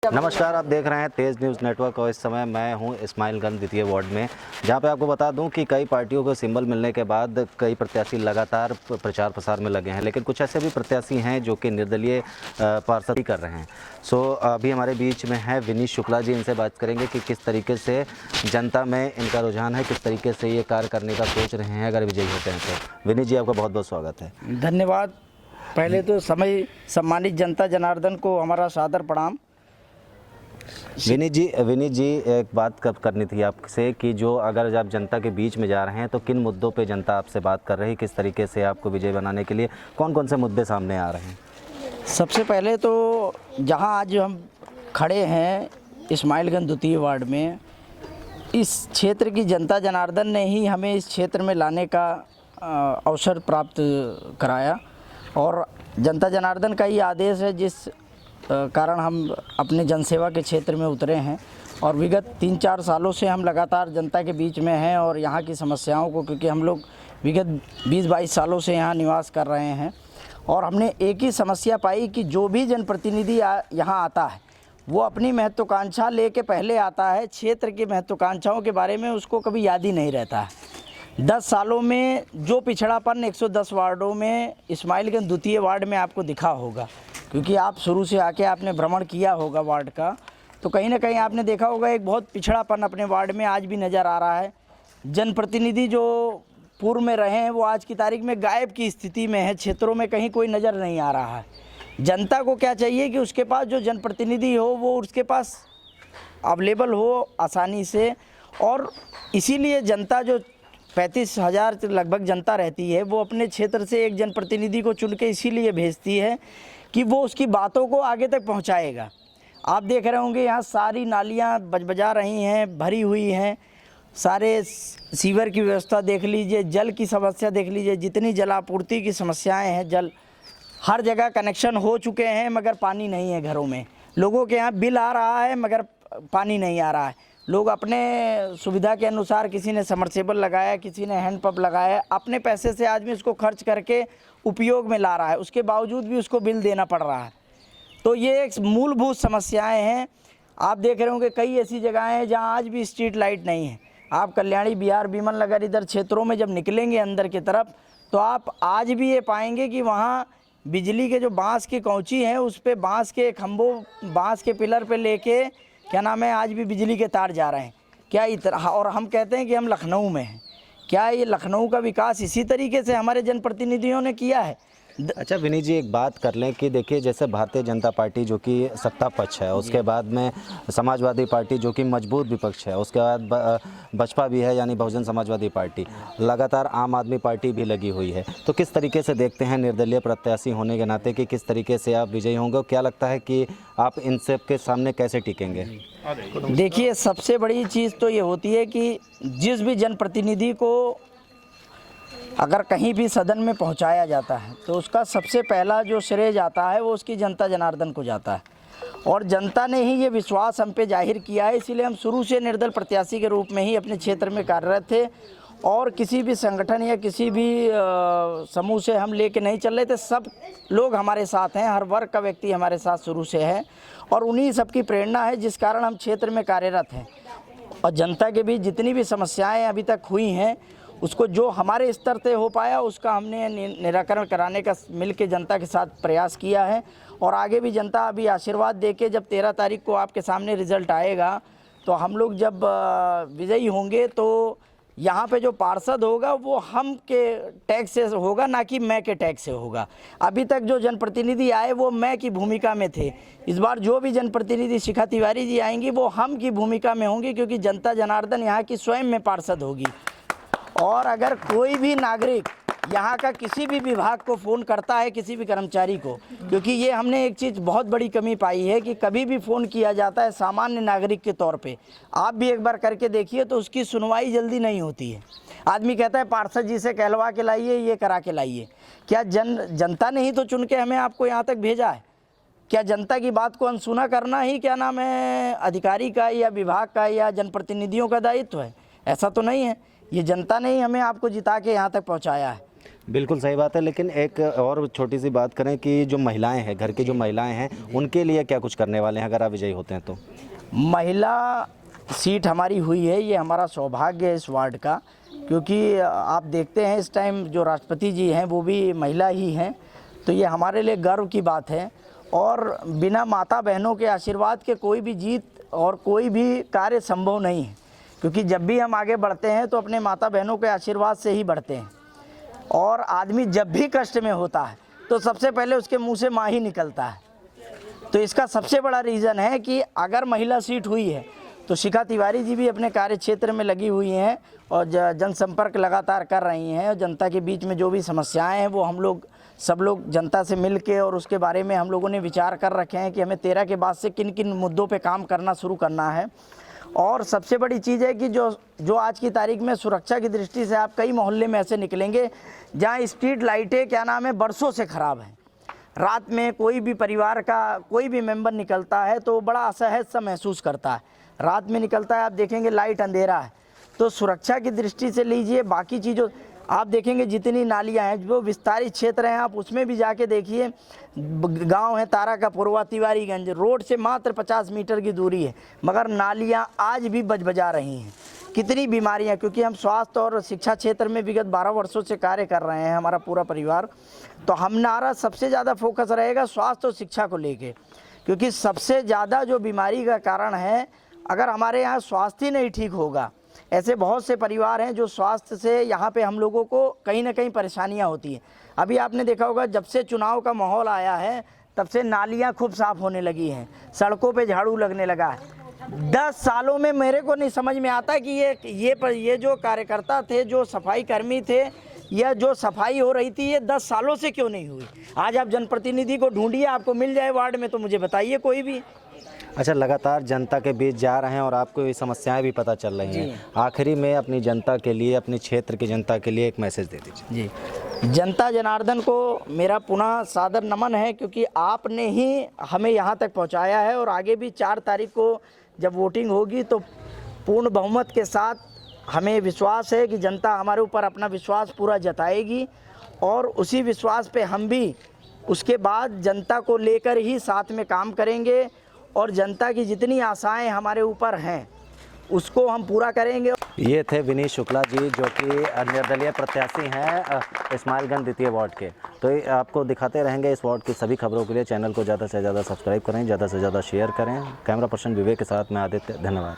नमस्कार, आप देख रहे हैं तेज़ न्यूज़ नेटवर्क और इस समय मैं हूं इस्माइलगंज द्वितीय वार्ड में, जहां पे आपको बता दूं कि कई पार्टियों को सिंबल मिलने के बाद कई प्रत्याशी लगातार प्रचार प्रसार में लगे हैं, लेकिन कुछ ऐसे भी प्रत्याशी हैं जो कि निर्दलीय पार्षद कर रहे हैं। अभी हमारे बीच में है विनीत शुक्ला जी, इनसे बात करेंगे कि किस तरीके से जनता में इनका रुझान है, किस तरीके से ये कार्य करने का सोच रहे हैं अगर विजयी होते हैं तो। विनीत जी, आपका बहुत बहुत स्वागत है। धन्यवाद। पहले तो सम्मानित जनता जनार्दन को हमारा सादर प्रणाम। विनीत जी एक बात कब करनी थी आपसे कि जो अगर आप जनता के बीच में जा रहे हैं तो किन मुद्दों पे जनता आपसे बात कर रही है, किस तरीके से आपको विजय बनाने के लिए कौन कौन से मुद्दे सामने आ रहे हैं? सबसे पहले तो जहां आज हम खड़े हैं इस्माइलगंज द्वितीय वार्ड में, इस क्षेत्र की जनता जनार्दन ने ही हमें इस क्षेत्र में लाने का अवसर प्राप्त कराया और जनता जनार्दन का ही आदेश है जिस कारण हम अपने जनसेवा के क्षेत्र में उतरे हैं। और विगत 3-4 सालों से हम लगातार जनता के बीच में हैं और यहाँ की समस्याओं को, क्योंकि हम लोग विगत 20-22 सालों से यहाँ निवास कर रहे हैं और हमने एक ही समस्या पाई कि जो भी जनप्रतिनिधि यहाँ आता है वो अपनी महत्वाकांक्षा लेके पहले आता है, क्षेत्र की महत्वाकांक्षाओं के बारे में उसको कभी याद ही नहीं रहता है। 10 सालों में जो पिछड़ापन 110 वार्डों में इस्माइलगंज द्वितीय वार्ड में आपको दिखा होगा, क्योंकि आप शुरू से आके आपने भ्रमण किया होगा वार्ड का, तो कहीं ना कहीं आपने देखा होगा एक बहुत पिछड़ापन अपने वार्ड में आज भी नज़र आ रहा है। जनप्रतिनिधि जो पूर्व में रहे हैं वो आज की तारीख में गायब की स्थिति में है, क्षेत्रों में कहीं कोई नज़र नहीं आ रहा है। जनता को क्या चाहिए कि उसके पास जो जनप्रतिनिधि हो वो उसके पास अवेलेबल हो आसानी से, और इसीलिए जनता जो 35,000 लगभग जनता रहती है वो अपने क्षेत्र से एक जनप्रतिनिधि को चुन के इसीलिए भेजती है कि वो उसकी बातों को आगे तक पहुंचाएगा। आप देख रहे होंगे यहाँ सारी नालियाँ बजा रही हैं, भरी हुई हैं, सारे सीवर की व्यवस्था देख लीजिए, जल की समस्या देख लीजिए, जितनी जलापूर्ति की समस्याएं हैं, जल हर जगह कनेक्शन हो चुके हैं मगर पानी नहीं है घरों में। लोगों के यहाँ बिल आ रहा है मगर पानी नहीं आ रहा है। लोग अपने सुविधा के अनुसार, किसी ने समरसेबल लगाया, किसी ने हैंडपंप लगाया, अपने पैसे से आदमी उसको खर्च करके उपयोग में ला रहा है, उसके बावजूद भी उसको बिल देना पड़ रहा है। तो ये एक मूलभूत समस्याएं हैं। आप देख रहे होंगे कई ऐसी जगहें हैं जहां आज भी स्ट्रीट लाइट नहीं है। आप कल्याणी, बिहार, बीमन नगर इधर क्षेत्रों में जब निकलेंगे अंदर की तरफ तो आप आज भी ये पाएंगे कि वहाँ बिजली के जो बांस की कौची हैं उस पर बांस के खंभों, बांस के पिलर पे लेके क्या नाम है आज भी बिजली के तार जा रहे हैं। क्या इतना, और हम कहते हैं कि हम लखनऊ में हैं। क्या ये लखनऊ का विकास इसी तरीके से हमारे जनप्रतिनिधियों ने किया है? अच्छा विनीत जी, एक बात कर लें कि देखिए जैसे भारतीय जनता पार्टी जो कि सत्ता पक्ष है, उसके बाद में समाजवादी पार्टी जो कि मजबूत विपक्ष है, उसके बाद बसपा भी है यानी बहुजन समाजवादी पार्टी, लगातार आम आदमी पार्टी भी लगी हुई है। तो किस तरीके से देखते हैं निर्दलीय प्रत्याशी होने के नाते कि किस तरीके से आप विजयी होंगे? क्या लगता है कि आप इन सब के सामने कैसे टिकेंगे? देखिए, सबसे बड़ी चीज़ तो ये होती है कि जिस भी जनप्रतिनिधि को अगर कहीं भी सदन में पहुंचाया जाता है तो उसका सबसे पहला जो श्रेय जाता है वो उसकी जनता जनार्दन को जाता है, और जनता ने ही ये विश्वास हम पे जाहिर किया है। इसीलिए हम शुरू से निर्दल प्रत्याशी के रूप में ही अपने क्षेत्र में कार्यरत थे और किसी भी संगठन या किसी भी समूह से हम लेके नहीं चल रहे थे। सब लोग हमारे साथ हैं, हर वर्ग का व्यक्ति हमारे साथ शुरू से है और उन्हीं सबकी प्रेरणा है जिस कारण हम क्षेत्र में कार्यरत हैं। और जनता के बीच जितनी भी समस्याएं अभी तक हुई हैं उसको जो हमारे स्तर से हो पाया उसका हमने निराकरण कराने का मिलके जनता के साथ प्रयास किया है। और आगे भी जनता अभी आशीर्वाद देके जब 13 तारीख को आपके सामने रिजल्ट आएगा तो हम लोग जब विजयी होंगे तो यहाँ पे जो पार्षद होगा वो हम के टैक्स से होगा, ना कि मैं के टैक्स से होगा। अभी तक जो जनप्रतिनिधि आए वो मैं की भूमिका में थे। इस बार जो भी जनप्रतिनिधि शिखा तिवारी जी आएंगी वो हम की भूमिका में होंगी, क्योंकि जनता जनार्दन यहाँ की स्वयं में पार्षद होगी। और अगर कोई भी नागरिक यहाँ का किसी भी विभाग को फ़ोन करता है, किसी भी कर्मचारी को, क्योंकि ये हमने एक चीज़ बहुत बड़ी कमी पाई है कि कभी भी फ़ोन किया जाता है सामान्य नागरिक के तौर पे, आप भी एक बार करके देखिए तो उसकी सुनवाई जल्दी नहीं होती है। आदमी कहता है पार्षद जी से कहलवा के लाइए, ये करा के लाइए। क्या जनता ने ही तो चुन के हमें आपको यहाँ तक भेजा है? क्या जनता की बात को अनसुना करना ही क्या नाम है अधिकारी का या विभाग का या जनप्रतिनिधियों का दायित्व है? ऐसा तो नहीं है। ये जनता ने ही हमें आपको जिता के यहाँ तक पहुँचाया है। बिल्कुल सही बात है, लेकिन एक और छोटी सी बात करें कि जो महिलाएं हैं, घर की जो महिलाएं हैं, उनके लिए क्या कुछ करने वाले हैं अगर आप विजयी होते हैं तो? महिला सीट हमारी हुई है, ये हमारा सौभाग्य है इस वार्ड का, क्योंकि आप देखते हैं इस टाइम जो राष्ट्रपति जी हैं वो भी महिला ही हैं, तो ये हमारे लिए गर्व की बात है। और बिना माता बहनों के आशीर्वाद के कोई भी जीत और कोई भी कार्य संभव नहीं है, क्योंकि जब भी हम आगे बढ़ते हैं तो अपने माता बहनों के आशीर्वाद से ही बढ़ते हैं। और आदमी जब भी कष्ट में होता है तो सबसे पहले उसके मुंह से माँ ही निकलता है। तो इसका सबसे बड़ा रीज़न है कि अगर महिला सीट हुई है तो शिखा तिवारी जी भी अपने कार्य क्षेत्र में लगी हुई हैं और जनसंपर्क लगातार कर रही हैं, और जनता के बीच में जो भी समस्याएं हैं वो हम लोग सब लोग जनता से मिल के और उसके बारे में हम लोगों ने विचार कर रखे हैं कि हमें 13 के बाद से किन किन मुद्दों पे काम करना शुरू करना है। और सबसे बड़ी चीज़ है कि जो आज की तारीख में सुरक्षा की दृष्टि से आप कई मोहल्ले में ऐसे निकलेंगे जहाँ स्ट्रीट लाइटें क्या नाम है बरसों से ख़राब हैं। रात में कोई भी परिवार का कोई भी मेंबर निकलता है तो बड़ा असहज सा महसूस करता है। रात में निकलता है, आप देखेंगे लाइट अंधेरा है, तो सुरक्षा की दृष्टि से लीजिए, बाकी चीज़ों आप देखेंगे जितनी नालियां हैं, जो विस्तारित क्षेत्र हैं आप उसमें भी जाके देखिए। गांव है तारा का पुरवा, तिवारीगंज, रोड से मात्र 50 मीटर की दूरी है, मगर नालियां आज भी बजबजा रही हैं। कितनी बीमारियां, क्योंकि हम स्वास्थ्य और शिक्षा क्षेत्र में विगत 12 वर्षों से कार्य कर रहे हैं, हमारा पूरा परिवार, तो हमारा सबसे ज़्यादा फोकस रहेगा स्वास्थ्य और शिक्षा को लेके, क्योंकि सबसे ज़्यादा जो बीमारी का कारण है, अगर हमारे यहाँ स्वास्थ्य ही नहीं ठीक होगा, ऐसे बहुत से परिवार हैं जो स्वास्थ्य से यहाँ पे हम लोगों को कहीं ना कहीं परेशानियाँ होती हैं। अभी आपने देखा होगा जब से चुनाव का माहौल आया है तब से नालियाँ खूब साफ़ होने लगी हैं, सड़कों पे झाड़ू लगने लगा है। 10 सालों में मेरे को नहीं समझ में आता कि ये जो कार्यकर्ता थे, जो सफाई कर्मी थे, या जो सफाई हो रही थी, ये 10 सालों से क्यों नहीं हुई। आज आप जनप्रतिनिधि को ढूंढिए, आपको मिल जाए वार्ड में, तो मुझे बताइए कोई भी। अच्छा, लगातार जनता के बीच जा रहे हैं और आपको ये समस्याएं भी पता चल रही हैं, आखिरी में अपनी जनता के लिए, अपने क्षेत्र की जनता के लिए एक मैसेज दे दीजिए। जी, जनता जनार्दन को मेरा पुनः सादर नमन है, क्योंकि आपने ही हमें यहाँ तक पहुँचाया है, और आगे भी 4 तारीख को जब वोटिंग होगी तो पूर्ण बहुमत के साथ हमें विश्वास है कि जनता हमारे ऊपर अपना विश्वास पूरा जताएगी, और उसी विश्वास पे हम भी उसके बाद जनता को लेकर ही साथ में काम करेंगे, और जनता की जितनी आशाएं हमारे ऊपर हैं उसको हम पूरा करेंगे। ये थे विनीत शुक्ला जी, जो कि निर्दलीय प्रत्याशी हैं इस्माइलगंज द्वितीय वार्ड के। तो ये आपको दिखाते रहेंगे इस वार्ड की सभी खबरों के लिए। चैनल को ज़्यादा से ज़्यादा सब्सक्राइब करें, ज़्यादा से ज़्यादा शेयर करें। कैमरा पर्सन विवेक के साथ मैं आदित्य, धन्यवाद।